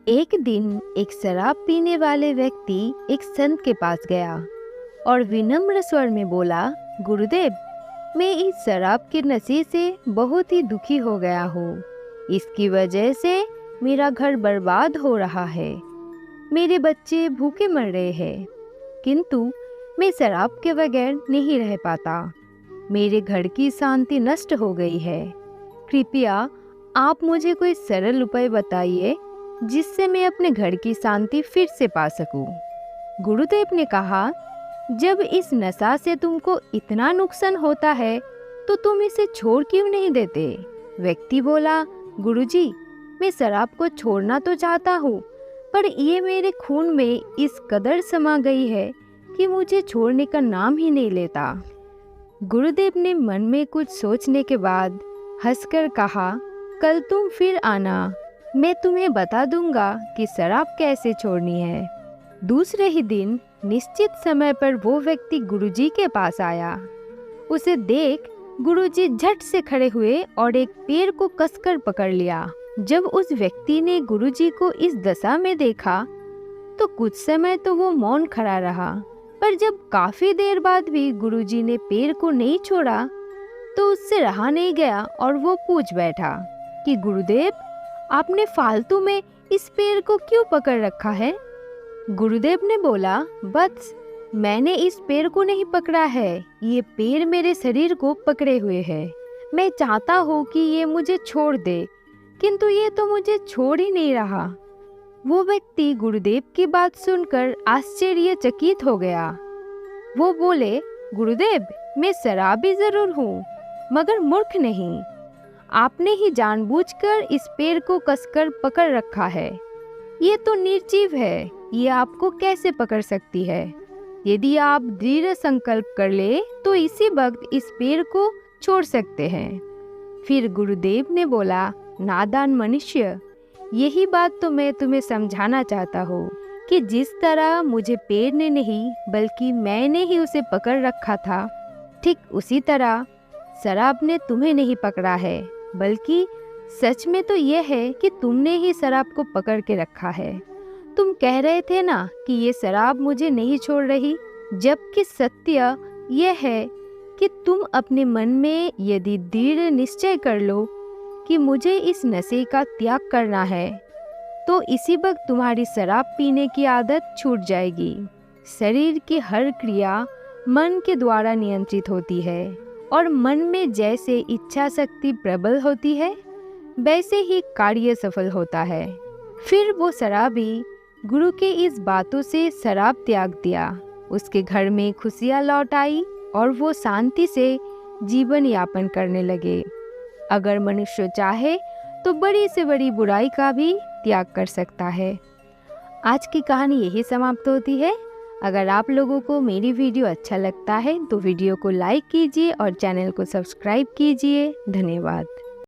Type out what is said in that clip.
एक दिन एक शराब पीने वाले व्यक्ति एक संत के पास गया और विनम्र स्वर में बोला, गुरुदेव, मैं इस शराब के नशे से बहुत ही दुखी हो गया हूँ। इसकी वजह से मेरा घर बर्बाद हो रहा है। मेरे बच्चे भूखे मर रहे हैं, किंतु मैं शराब के बगैर नहीं रह पाता। मेरे घर की शांति नष्ट हो गई है। कृपया आप मुझे कोई सरल उपाय बताइए जिससे मैं अपने घर की शांति फिर से पा सकूं। गुरुदेव ने कहा, जब इस नशा से तुमको इतना नुकसान होता है तो तुम इसे छोड़ क्यों नहीं देते? व्यक्ति बोला, गुरुजी, मैं शराब को छोड़ना तो चाहता हूँ, पर ये मेरे खून में इस कदर समा गई है कि मुझे छोड़ने का नाम ही नहीं लेता। गुरुदेव ने मन में कुछ सोचने के बाद हंसकर कहा, कल तुम फिर आना, मैं तुम्हें बता दूंगा कि शराब कैसे छोड़नी है। दूसरे ही दिन निश्चित समय पर वो व्यक्ति गुरुजी के पास आया। उसे देख गुरुजी झट से खड़े हुए और एक पेड़ को कसकर पकड़ लिया। जब उस व्यक्ति ने गुरुजी को इस दशा में देखा तो कुछ समय तो वो मौन खड़ा रहा, पर जब काफी देर बाद भी गुरुजी ने पेड़ को नहीं छोड़ा तो उससे रहा नहीं गया और वो पूछ बैठा कि गुरुदेव, आपने फालतू में इस पेड़ को क्यों पकड़ रखा है? गुरुदेव ने बोला, वत्स, मैंने इस पेड़ को नहीं पकड़ा है, ये पेड़ मेरे शरीर को पकड़े हुए है। मैं चाहता हूँ कि ये मुझे छोड़ दे, किंतु ये तो मुझे छोड़ ही नहीं रहा। वो व्यक्ति गुरुदेव की बात सुनकर आश्चर्यचकित हो गया। वो बोले, गुरुदेव, मैं शराबी जरूर हूँ, मगर मूर्ख नहीं। आपने ही जानबूझकर इस पेड़ को कसकर पकड़ रखा है। ये तो निर्जीव है, ये आपको कैसे पकड़ सकती है? यदि आप दृढ़ संकल्प कर ले तो इसी वक्त इस पेड़ को छोड़ सकते हैं। फिर गुरुदेव ने बोला, नादान मनुष्य, यही बात तो मैं तुम्हें समझाना चाहता हूँ कि जिस तरह मुझे पेड़ ने नहीं बल्कि मैंने ही उसे पकड़ रखा था, ठीक उसी तरह शराब ने तुम्हें नहीं पकड़ा है, बल्कि सच में तो यह है कि तुमने ही शराब को पकड़ के रखा है। तुम कह रहे थे ना कि ये शराब मुझे नहीं छोड़ रही, जबकि सत्य यह है कि तुम अपने मन में यदि दृढ़ निश्चय कर लो कि मुझे इस नशे का त्याग करना है, तो इसी वक्त तुम्हारी शराब पीने की आदत छूट जाएगी। शरीर की हर क्रिया मन के द्वारा नियंत्रित होती है और मन में जैसे इच्छा शक्ति प्रबल होती है वैसे ही कार्य सफल होता है। फिर वो शराबी गुरु के इस बातों से शराब त्याग दिया। उसके घर में खुशियाँ लौट आई और वो शांति से जीवन यापन करने लगे। अगर मनुष्य चाहे तो बड़ी से बड़ी बुराई का भी त्याग कर सकता है। आज की कहानी यही समाप्त होती है। अगर आप लोगों को मेरी वीडियो अच्छा लगता है तो वीडियो को लाइक कीजिए और चैनल को सब्सक्राइब कीजिए। धन्यवाद।